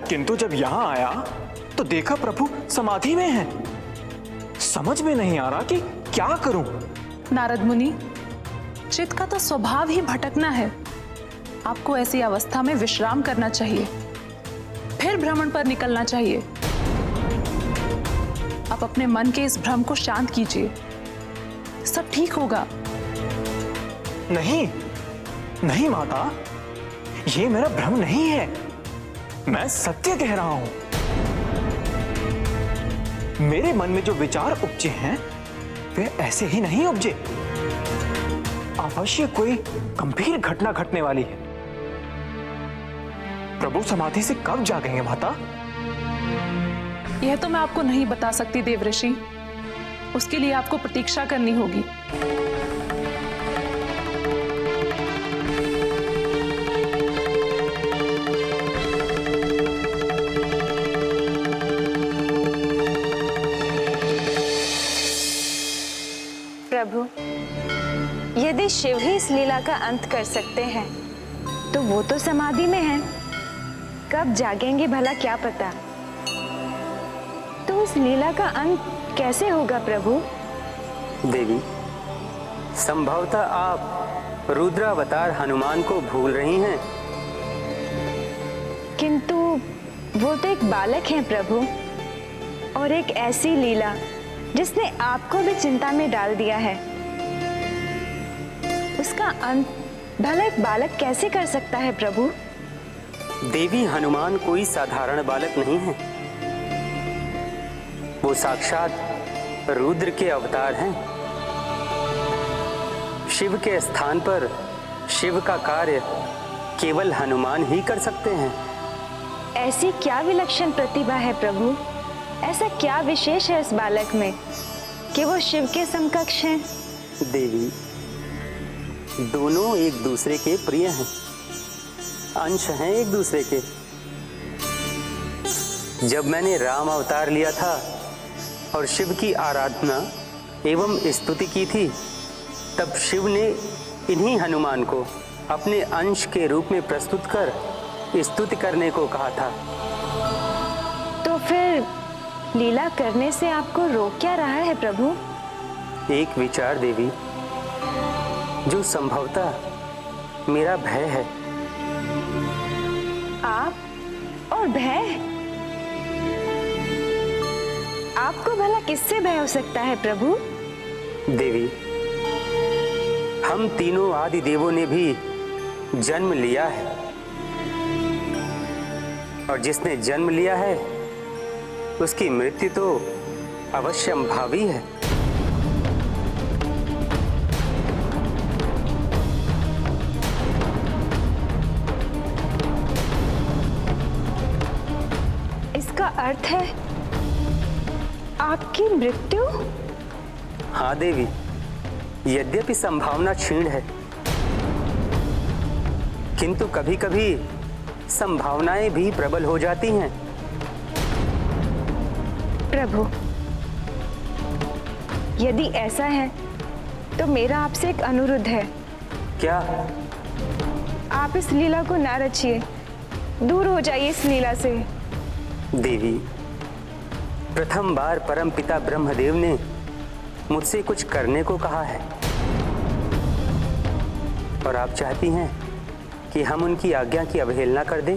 किंतु जब यहाँ आया तो देखा प्रभु समाधि में हैं। समझ में नहीं आ रहा कि क्या करूं। नारद मुनि, चित्त का तो स्वभाव ही भटकना है। आपको ऐसी अवस्था में विश्राम करना चाहिए, फिर भ्रमण पर निकलना चाहिए। आप अपने मन के इस भ्रम को शांत कीजिए, सब ठीक होगा। नहीं नहीं माता, ये मेरा भ्रम नहीं है, मैं सत्य कह रहा हूं। मेरे मन में जो विचार उपजे हैं वे ऐसे ही नहीं उपजे। अवश्य कोई गंभीर घटना घटने वाली है। प्रभु समाधि से कब जागेंगे माता? यह तो मैं आपको नहीं बता सकती देवऋषि, उसके लिए आपको प्रतीक्षा करनी होगी। प्रभु, यदि शिव ही इस लीला का अंत कर सकते हैं तो वो तो समाधि में हैं। कब जागेंगे भला क्या पता। तो इस लीला का अंत कैसे होगा प्रभु? देवी, संभवतः आप रुद्रावतार हनुमान को भूल रही हैं। किंतु वो तो एक बालक हैं प्रभु, और एक ऐसी लीला जिसने आपको भी चिंता में डाल दिया है, उसका अंत भला एक बालक कैसे कर सकता है प्रभु? देवी, हनुमान कोई साधारण बालक नहीं है, वो साक्षात रुद्र के अवतार हैं। शिव के स्थान पर शिव का कार्य केवल हनुमान ही कर सकते हैं। ऐसी क्या विलक्षण प्रतिभा है प्रभु? ऐसा क्या विशेष है इस बालक में कि वो शिव के समकक्ष हैं? देवी, दोनों एक दूसरे के प्रिय हैं, अंश हैं एक दूसरे के। जब मैंने राम अवतार लिया था और शिव की आराधना एवं स्तुति की थी, तब शिव ने इन्हीं हनुमान को अपने अंश के रूप में प्रस्तुत कर स्तुति करने को कहा था। तो फिर लीला करने से आपको रोक क्या रहा है प्रभु? एक विचार देवी, जो संभवतः मेरा भय है। आप और भय? आपको भला किससे भय हो सकता है प्रभु? देवी, हम तीनों आदि देवों ने भी जन्म लिया है, और जिसने जन्म लिया है उसकी मृत्यु तो अवश्यंभावी है। इसका अर्थ है आपकी मृत्यु? हाँ देवी, यद्यपि संभावना क्षीण है, किंतु कभी कभी संभावनाएं भी प्रबल हो जाती हैं। प्रभु, यदि ऐसा है तो मेरा आपसे एक अनुरोध है। क्या? आप इस लीला को ना रचिए, दूर हो जाइए इस लीला से। देवी, प्रथम बार परम पिता ब्रह्मदेव ने मुझसे कुछ करने को कहा है, और आप चाहती हैं कि हम उनकी आज्ञा की अवहेलना कर दें?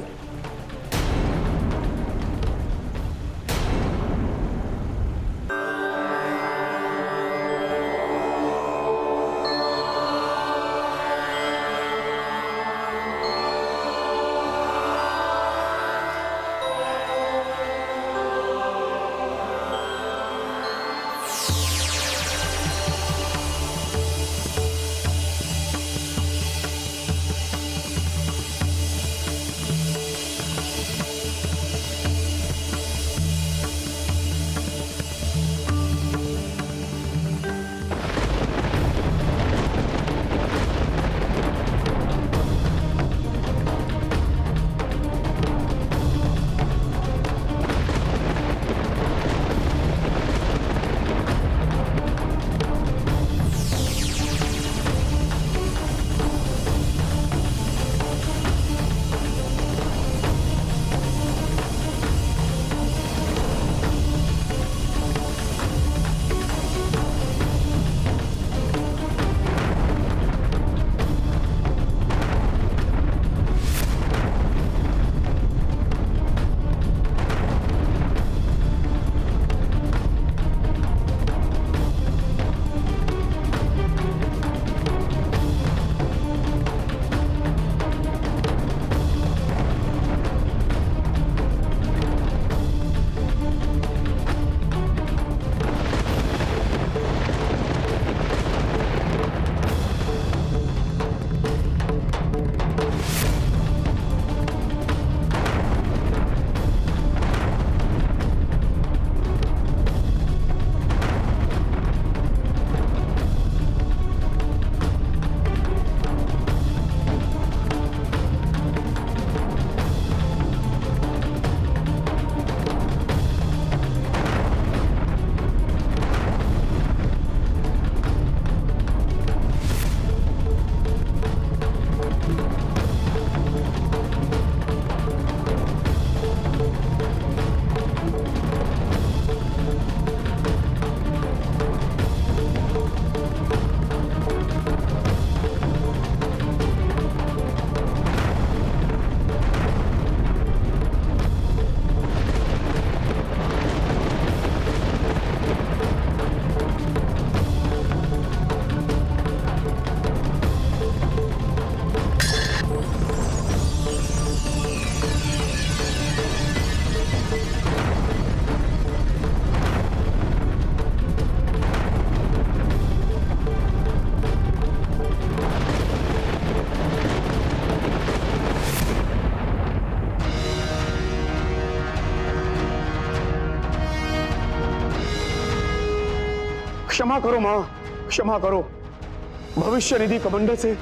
क्षमा करो मां, क्षमा करो। भविष्य निधि कमंडल से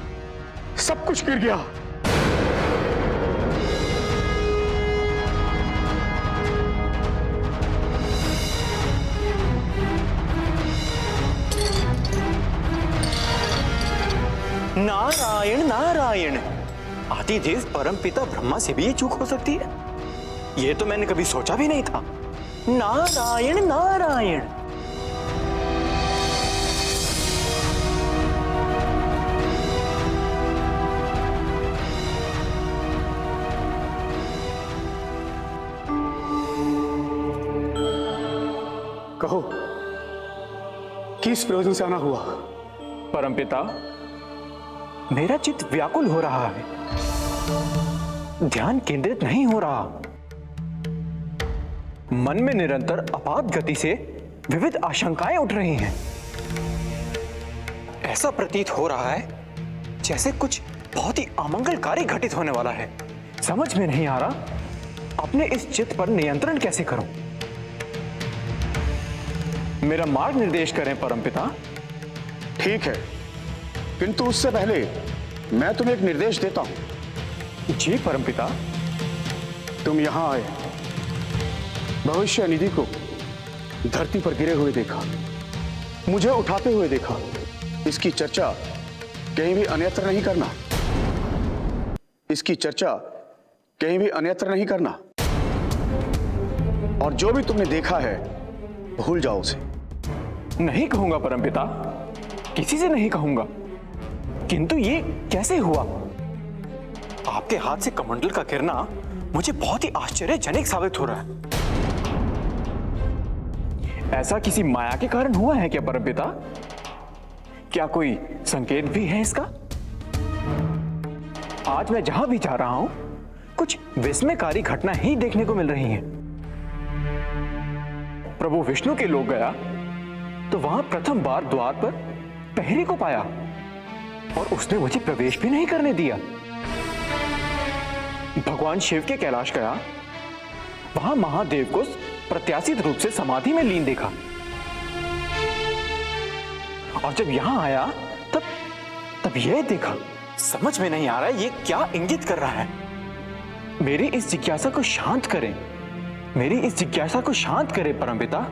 सब कुछ गिर गया। नारायण नारायण, आदिदेव परमपिता ब्रह्मा से भी ये चूक हो सकती है? ये तो मैंने कभी सोचा भी नहीं था। नारायण नारायण। कहो, किस प्रयोजन से आना हुआ? परमपिता, मेरा चित्त व्याकुल हो रहा है, ध्यान केंद्रित नहीं हो रहा। मन में निरंतर अपात गति से विविध आशंकाएं उठ रही हैं। ऐसा प्रतीत हो रहा है जैसे कुछ बहुत ही अमंगलकारी घटित होने वाला है। समझ में नहीं आ रहा अपने इस चित्त पर नियंत्रण कैसे करूं। मेरा मार्ग निर्देश करें परमपिता। ठीक है, किंतु उससे पहले मैं तुम्हें एक निर्देश देता हूं। जी परमपिता। तुम यहां आए, भविष्य निधि को धरती पर गिरे हुए देखा, मुझे उठाते हुए देखा। इसकी चर्चा कहीं भी अन्यत्र नहीं करना, इसकी चर्चा कहीं भी अन्यत्र नहीं करना। और जो भी तुमने देखा है भूल जाओ उसे। नहीं कहूंगा परमपिता, किसी से नहीं कहूंगा। किंतु ये कैसे हुआ? आपके हाथ से कमंडल का गिरना मुझे बहुत ही आश्चर्यजनक साबित हो रहा है। ऐसा किसी माया के कारण हुआ है क्या परमपिता? क्या कोई संकेत भी है इसका? आज मैं जहां भी जा रहा हूं कुछ विस्मयकारी घटना ही देखने को मिल रही है। प्रभु विष्णु के लोग गया तो वहां प्रथम बार द्वार पर पहरे को पाया और उसने मुझे प्रवेश भी नहीं करने दिया। भगवान शिव के कैलाश गया, वहां महादेव को प्रत्याशित रूप से समाधि में लीन देखा। और जब यहां आया तब यह देखा। समझ में नहीं आ रहा है ये क्या इंगित कर रहा है। मेरी इस जिज्ञासा को शांत करें, मेरी इस जिज्ञासा को शांत करें परमपिता।